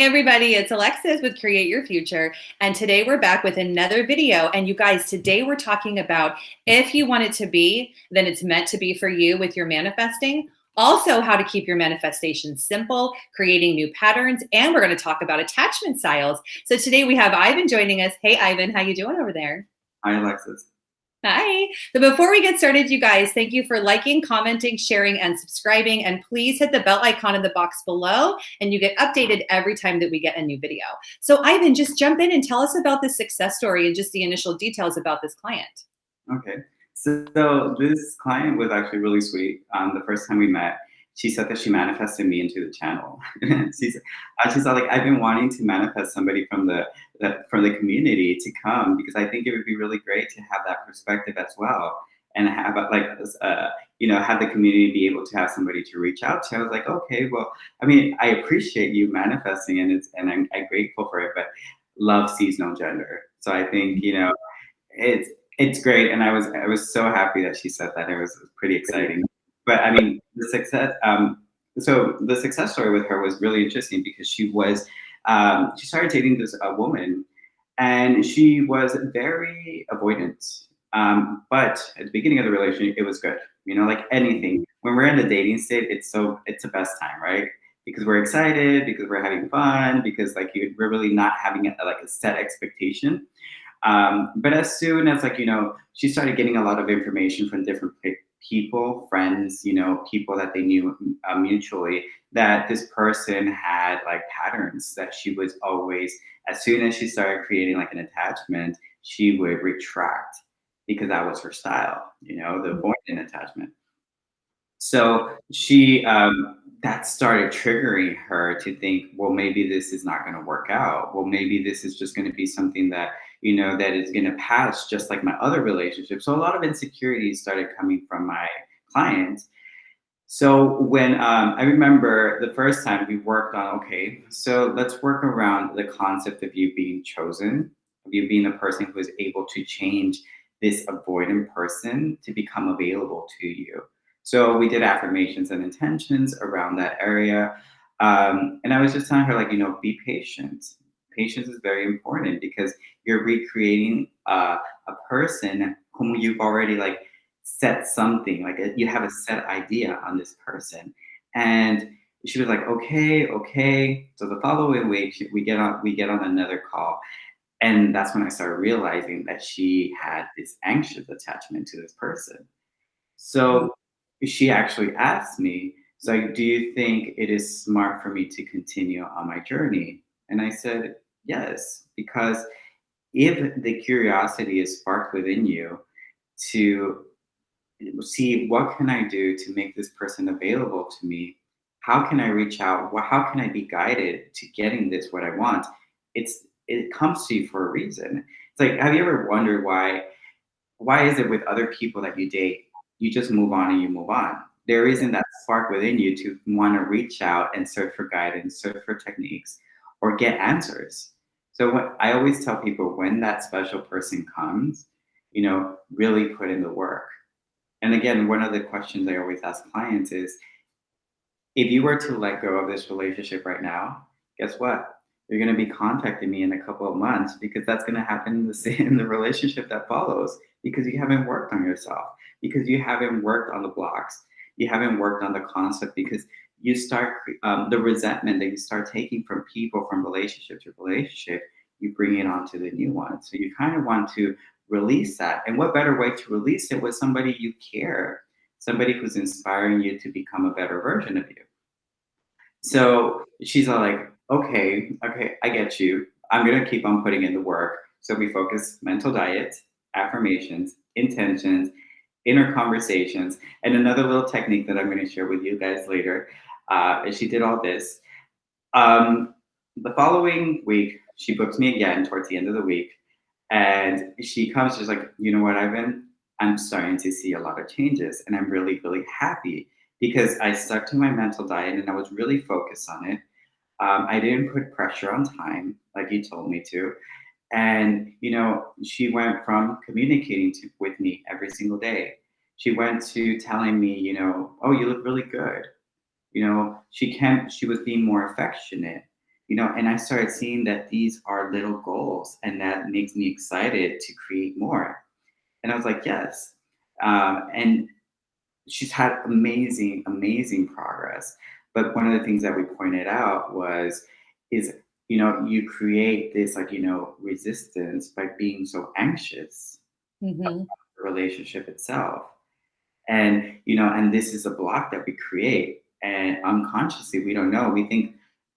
Hey everybody, it's Alexis with Create Your Future, and today we're back with another video. And you guys, today we're talking about if you want it to be, then it's meant to be for you with your manifesting. Also, how to keep your manifestation simple, creating new patterns, and we're going to talk about attachment styles. So today we have Ivan joining us. Hey Ivan, how you doing over there? Hi, Alexis. Hi. So before we get started, you guys, thank you for liking, commenting, sharing, and subscribing. And please hit the bell icon in the box below, and you get updated every time that we get a new video. So Ivan, just jump in and tell us about this success story and just the initial details about this client. Okay. So this client was actually really sweet. The first time we met, she said that she manifested me into the channel. She said, like, I've been wanting to manifest somebody from the community to come because I think it would be really great to have that perspective as well, and have have the community be able to have somebody to reach out to. I was like, okay, well, I mean, I appreciate you manifesting, and I'm grateful for it, but love sees no gender. So I think it's great, and I was so happy that she said that. It was pretty exciting. But I mean, the success. So the success story with her was really interesting because she started dating this woman, and she was very avoidant. But at the beginning of the relationship, it was good. Like anything, when we're in the dating state, it's the best time, right? Because we're excited, because we're having fun, because we're really not having a set expectation. But as soon as she started getting a lot of information from different people, friends, people that they knew mutually, that this person had like patterns that she was always, as soon as she started creating like an attachment, she would retract because that was her style, the avoidant attachment. So that started triggering her to think, well, maybe this is not going to work out. Well, maybe this is just going to be something that, that is going to pass just like my other relationships. So a lot of insecurities started coming from my client. So when I remember the first time we worked on, okay, so let's work around the concept of you being chosen, of you being a person who is able to change this avoidant person to become available to you. So we did affirmations and intentions around that area. And I was just telling her, be patient. Patience is very important because you're recreating a person whom you've already set something, you have a set idea on this person. And she was like, okay, okay. So the following week, we get on another call. And that's when I started realizing that she had this anxious attachment to this person. So she actually asked me, so do you think it is smart for me to continue on my journey? And I said, yes, because if the curiosity is sparked within you to see what can I do to make this person available to me, how can I reach out? How can I be guided to getting this what I want? It comes to you for a reason. It's like, have you ever wondered why is it with other people that you date, you just move on and you move on? There isn't that spark within you to want to reach out and search for guidance, search for techniques, or get answers. So what I always tell people, when that special person comes, really put in the work. And again, one of the questions I always ask clients is, if you were to let go of this relationship right now, guess what? You're going to be contacting me in a couple of months because that's going to happen in the relationship that follows, because you haven't worked on yourself, because you haven't worked on the blocks, you haven't worked on the concept, because you start the resentment that you start taking from people, from relationship to relationship, you bring it onto the new one. So you kind of want to release that. And what better way to release it with somebody you care, somebody who's inspiring you to become a better version of you. So she's all like, okay, I get you. I'm going to keep on putting in the work. So we focus mental diet, affirmations, intentions, inner conversations, and another little technique that I'm going to share with you guys later. She did all this. The following week, she booked me again towards the end of the week. And she comes just like, you know what, I'm starting to see a lot of changes, and I'm really, really happy because I stuck to my mental diet and I was really focused on it. I didn't put pressure on time like you told me to. And, she went from communicating with me every single day. She went to telling me, oh, you look really good. She was being more affectionate. and I started seeing that these are little goals, and that makes me excited to create more. And I was like, yes. And she's had amazing, amazing progress. But one of the things that we pointed out is, you create this like, resistance by being so anxious Mm-hmm. about the relationship itself. And this is a block that we create. And unconsciously, we don't know. We think,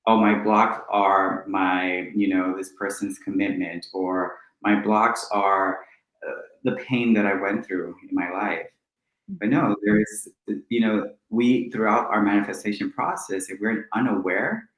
oh, my blocks are this person's commitment, or my blocks are the pain that I went through in my life. But no, we, throughout our manifestation process, if we're unaware,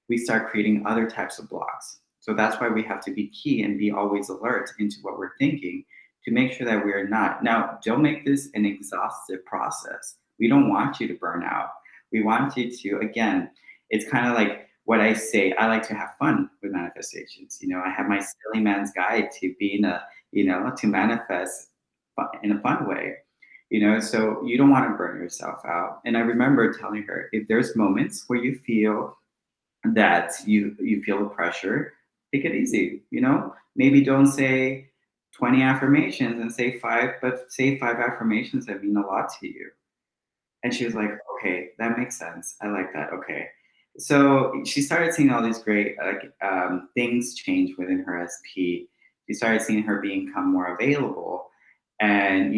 we start creating other types of blocks. So that's why we have to be key and be always alert into what we're thinking, to make sure that we're not. Now, don't make this an exhaustive process. We don't want you to burn out. We want you to, again, it's kind of like what I say, I like to have fun with manifestations. I have my silly man's guide to being to manifest in a fun way. So you don't want to burn yourself out. And I remember telling her, if there's moments where you feel that you feel the pressure, take it easy. Maybe don't say 20 affirmations, and say five, but say five affirmations that mean a lot to you. And she was like, okay, that makes sense. I like that. Okay. So she started seeing all these great things change within her SP. She started seeing her become more available. And,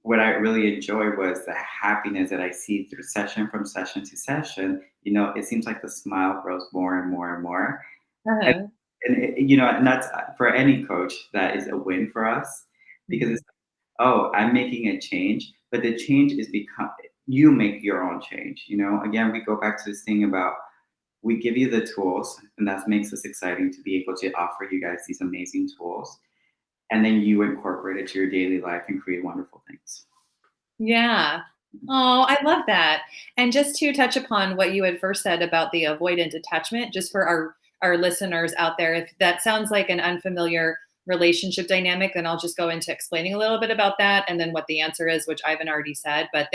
what I really enjoyed was the happiness that I see through session from session to session. It seems like the smile grows more and more and more. And, Uh-huh. and that's for any coach, that is a win for us, because it's, oh, I'm making a change, but the change is you make your own change. Again, we go back to this thing about, we give you the tools, and that makes us exciting to be able to offer you guys these amazing tools. And then you incorporate it to your daily life and create wonderful things. Yeah. Oh, I love that. And just to touch upon what you had first said about the avoidant attachment, just for our listeners out there, if that sounds like an unfamiliar relationship dynamic, then I'll just go into explaining a little bit about that, and then what the answer is, which Ivan already said. But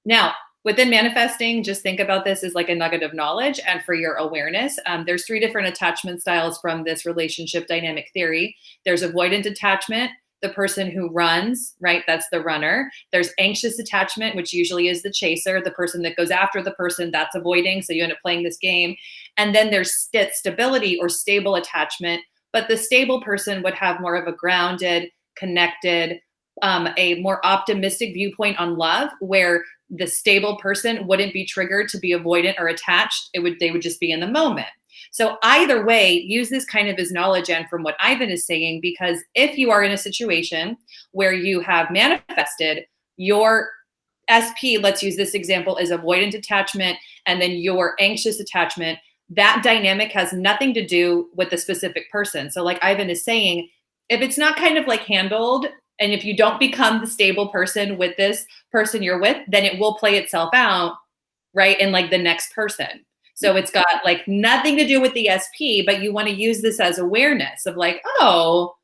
now, within manifesting, just think about this as like a nugget of knowledge and for your awareness. There's 3 different attachment styles from this relationship dynamic theory. There's avoidant attachment, the person who runs, right? That's the runner. There's anxious attachment, which usually is the chaser, the person that goes after the person that's avoiding. So you end up playing this game. And then there's stability or stable attachment. But the stable person would have more of a grounded, connected, a more optimistic viewpoint on love, where the stable person wouldn't be triggered to be avoidant or attached. They would just be in the moment. So either way, use this kind of as knowledge, and from what Ivan is saying, because if you are in a situation where you have manifested your SP, let's use this example, as avoidant attachment, and then your anxious attachment, that dynamic has nothing to do with the specific person. So like Ivan is saying, if it's not kind of like handled, and if you don't become the stable person with this person you're with, then it will play itself out, right, in like the next person. So it's got like nothing to do with the SP, but you want to use this as awareness of like, oh,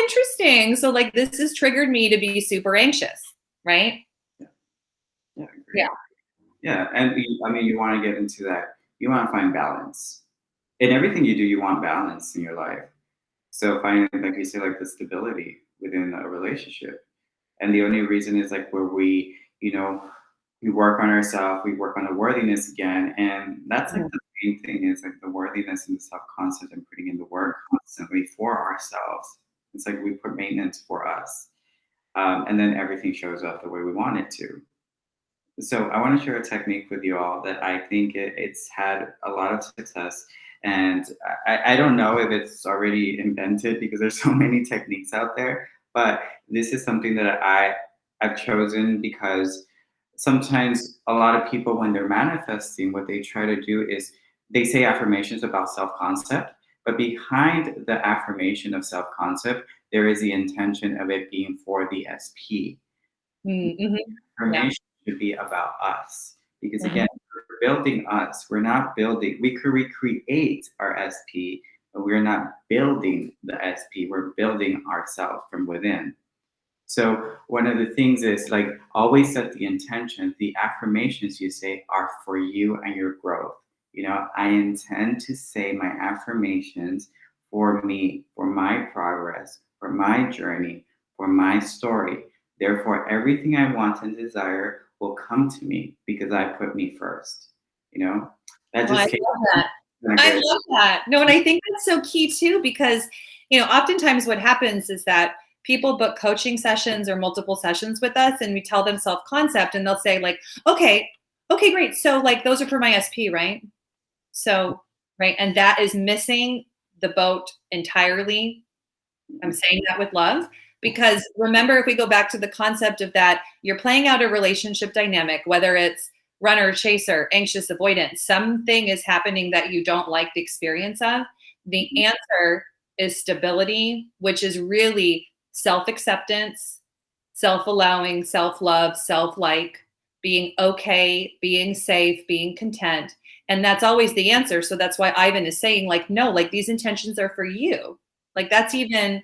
interesting. So like this has triggered me to be super anxious, right? Yeah, Yeah. great. Yeah, and you want to get into that. You want to find balance in everything you do. You want balance in your life. So finding, like you say, like the stability within a relationship. And the only reason is like where we work on ourselves, we work on the worthiness again. And that's like the main thing, is like the worthiness and the self-concept, and putting in the work constantly for ourselves. It's like we put maintenance for us. And then everything shows up the way we want it to. So I want to share a technique with you all that I think it's had a lot of success. And I don't know if it's already invented, because there's so many techniques out there, but this is something that I've chosen, because sometimes a lot of people, when they're manifesting, what they try to do is they say affirmations about self-concept, but behind the affirmation of self-concept, there is the intention of it being for the SP. Mm-hmm. Yeah. Affirmation should be about us, because again, we're building us. We're not building. We could recreate our SP, but we're not building the SP. We're building ourselves from within. So one of the things is like, always set the intention. The affirmations you say are for you and your growth. You know, I intend to say my affirmations for me, for my progress, for my journey, for my story. Therefore, everything I want and desire will come to me because I put me first. You know, that Oh, I just came love that. kind of I good. love that. No, and I think that's so key too, because, oftentimes what happens is that people book coaching sessions or multiple sessions with us and we tell them self-concept and they'll say like, okay, great. So like those are for my SP, right? So, right. And that is missing the boat entirely. I'm saying that with love because remember, if we go back to the concept of that, you're playing out a relationship dynamic, whether it's runner, chaser, anxious, avoidant, something is happening that you don't like the experience of. The answer is stability, which is really self-acceptance, self-allowing, self-love, self-like, being okay, being safe, being content. And that's always the answer. So that's why Ivan is saying like, no, like these intentions are for you. Like that's even,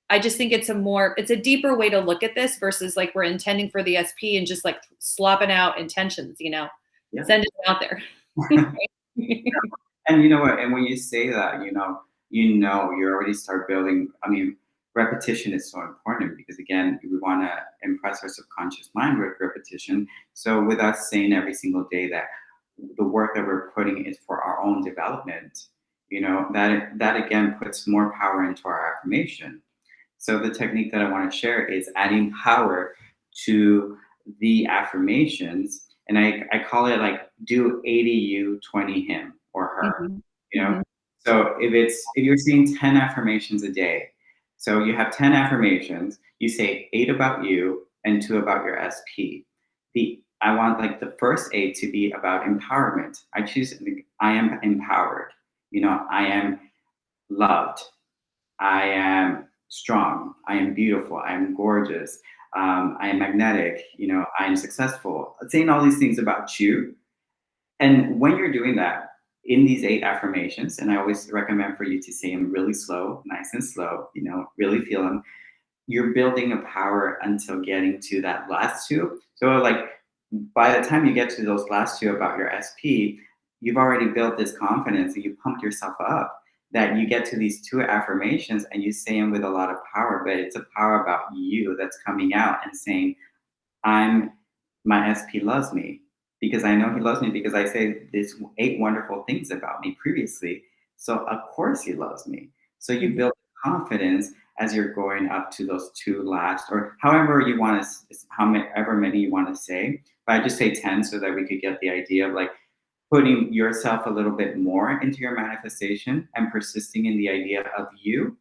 I just think it's a deeper way to look at this versus like we're intending for the SP and just like slopping out intentions, Yeah. send it out there. And you know what? And when you say that, you already start building. I mean, repetition is so important because again, we want to impress our subconscious mind with repetition. So with us saying every single day that the work that we're putting is for our own development, that again puts more power into our affirmation. So the technique that I want to share is adding power to the affirmations. And I call it like do 80 you, 20 him or her, Mhm. you know? Mhm. So if you're saying 10 affirmations a day, so you have 10 affirmations, you say 8 about you and 2 about your SP. I want like the first 8 to be about empowerment. I choose I am empowered. I am loved. I am strong. I am beautiful. I am gorgeous. I am magnetic. I am successful. Saying all these things about you. And when you're doing that in these 8 affirmations, and I always recommend for you to say them really slow, nice and slow, really feel them. You're building a power until getting to that last 2. So like by the time you get to those last 2 about your SP, you've already built this confidence and you pumped yourself up that you get to these 2 affirmations and you say them with a lot of power, but it's a power about you that's coming out and saying, my SP loves me because I know he loves me because I say these 8 wonderful things about me previously. So of course he loves me. So you build confidence as you're going up to those 2 last, or however you want to, however many you want to say. But I just say 10 so that we could get the idea of like putting yourself a little bit more into your manifestation and persisting in the idea of you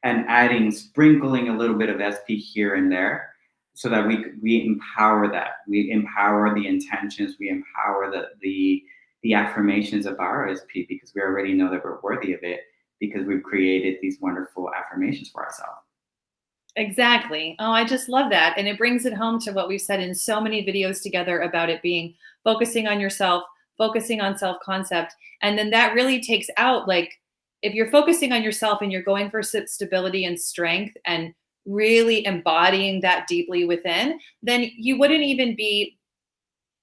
and sprinkling a little bit of SP here and there so that we empower that. We empower the intentions, we empower the affirmations of our SP because we already know that we're worthy of it because we've created these wonderful affirmations for ourselves. Exactly. Oh, I just love that. And it brings it home to what we've said in so many videos together about it being focusing on yourself, focusing on self-concept. And then that really takes out, like, if you're focusing on yourself and you're going for stability and strength and really embodying that deeply within, then you wouldn't even be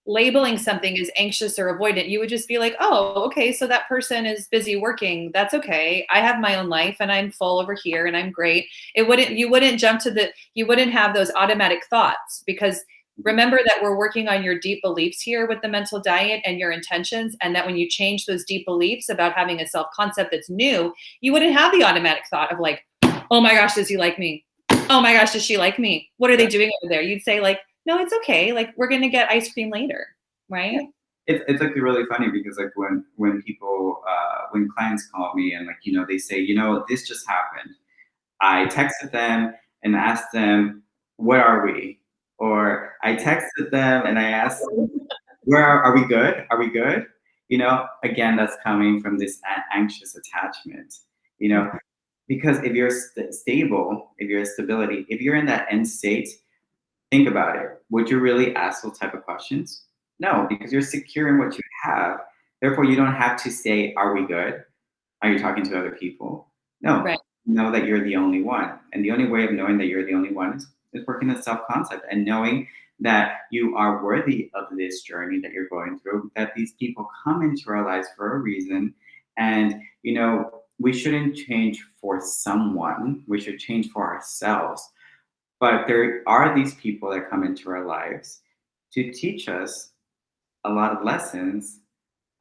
labeling something as anxious or avoidant. You would just be like, oh, okay, so that person is busy working. That's okay. I have my own life and I'm full over here and I'm great. You wouldn't you wouldn't have those automatic thoughts because remember that we're working on your deep beliefs here with the mental diet and your intentions. And that when you change those deep beliefs about having a self-concept that's new, you wouldn't have the automatic thought of like, oh my gosh, does he like me? Oh my gosh, does she like me? What are they doing over there? You'd say like, no, it's okay. Like we're going to get ice cream later. Right. It's actually really funny because like when people, when clients call me and like, they say, this just happened. I texted them and asked them, where are we? Or I texted them and I asked them, are we good? Are we good? Again, that's coming from this anxious attachment, because if you're stable, if you're stability, if you're in that end state, think about it. Would you really ask those type of questions? No, because you're secure in what you have. Therefore, you don't have to say, are we good? Are you talking to other people? No. Right. Know that you're the only one. And the only way of knowing that you're the only one is working on self-concept and knowing that you are worthy of this journey that you're going through, that these people come into our lives for a reason. And, we shouldn't change for someone, we should change for ourselves. But there are these people that come into our lives to teach us a lot of lessons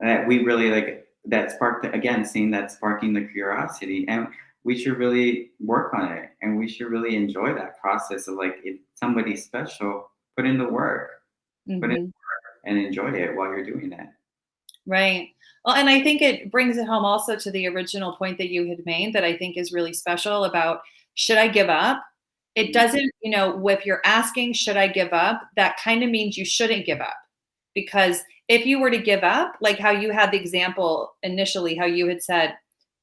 that we really like, that sparked, again, seeing that sparking the curiosity. And we should really work on it. And we should really enjoy that process of like, if somebody's special, put in the work, put in the Mhm. work and enjoy it while you're doing it. Right. Well, and I think it brings it home also to the original point that you had made that I think is really special about, should I give up? It doesn't, if you're asking, should I give up? That kind of means you shouldn't give up. Because if you were to give up, like how you had the example initially, how you had said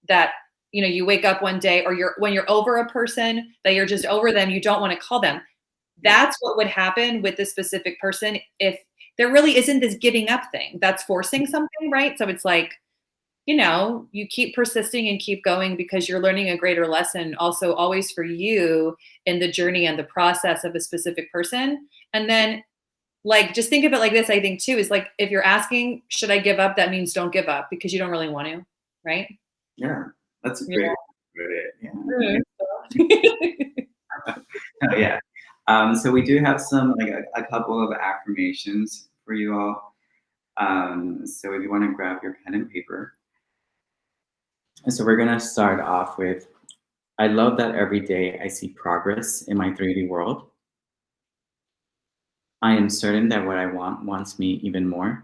that, you wake up one day or when you're over a person, that you're just over them, you don't want to call them. That's what would happen with this specific person if there really isn't this giving up thing. That's forcing something, right? So it's like, you keep persisting and keep going because you're learning a greater lesson also always for you in the journey and the process of a specific person. And then like, just think of it like this, I think too, is like, if you're asking, should I give up? That means don't give up because you don't really want to, right? Yeah, that's a great way to put it. Mhm. Oh, yeah. So we do have some, like a couple of affirmations for you all. So if you want to grab your pen and paper. And so we're going to start off with, I love that every day I see progress in my 3D world. I am certain that what I want wants me even more.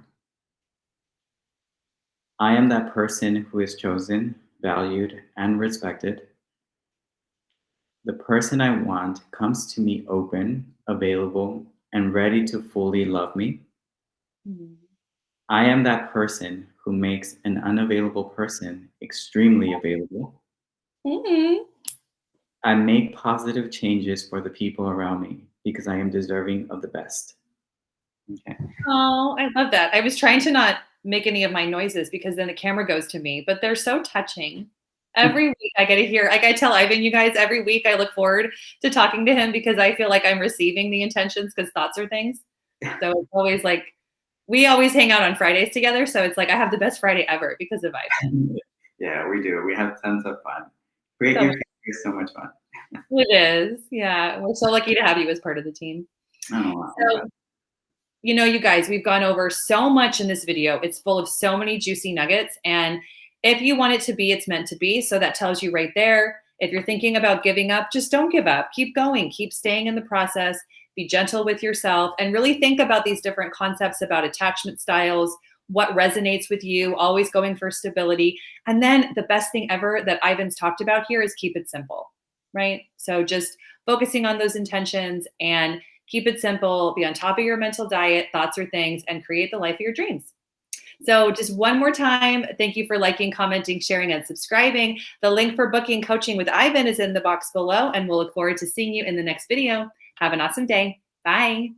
I am that person who is chosen, valued, and respected. The person I want comes to me open, available, and ready to fully love me. Mhm. I am that person who makes an unavailable person extremely available. Mhm. I make positive changes for the people around me because I am deserving of the best. Okay. Oh, I love that. I was trying to not make any of my noises because then the camera goes to me, but they're so touching. Every week I get to hear, like I tell Ivan, you guys, every week I look forward to talking to him because I feel like I'm receiving the intentions because thoughts are things. So it's always like, we always hang out on Fridays together. So it's like, I have the best Friday ever because of Ivan. Yeah, we do. We have tons of fun. Create So Your Future is so much fun. it is. Yeah. We're so lucky to have you as part of the team. Oh, So, you guys, we've gone over so much in this video. It's full of so many juicy nuggets. And if you want it to be, it's meant to be. So that tells you right there. If you're thinking about giving up, just don't give up. Keep going. Keep staying in the process. Be gentle with yourself and really think about these different concepts about attachment styles, what resonates with you, always going for stability. And then the best thing ever that Ivan's talked about here is keep it simple, right? So just focusing on those intentions and keep it simple, be on top of your mental diet, thoughts are things, and create the life of your dreams. So just one more time, thank you for liking, commenting, sharing, and subscribing. The link for booking coaching with Ivan is in the box below, and we'll look forward to seeing you in the next video. Have an awesome day. Bye.